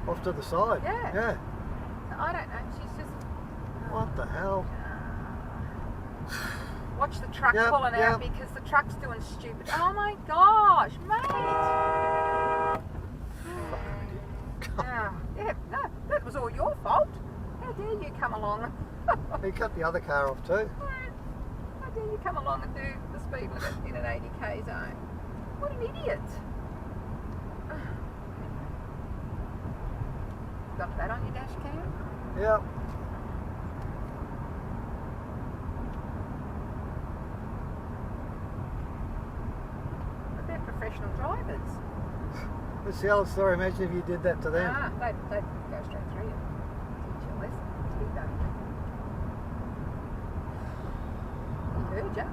Off to the side. Yeah. Yeah. I don't know. She's just. What the hell? Watch the truck Yep, pulling out yep. because the truck's doing stupid. Oh my gosh, mate! Yeah, no, that was all your fault. How dare you come along? He cut the other car off too. How dare you come along and do the speed limit in an 80k zone? What an idiot! Got that on your dash cam? Yep. But they're professional drivers. That's the old story. Imagine if you did that to them. They'd go straight through you. Teach you a lesson. Speed danger. He heard ya.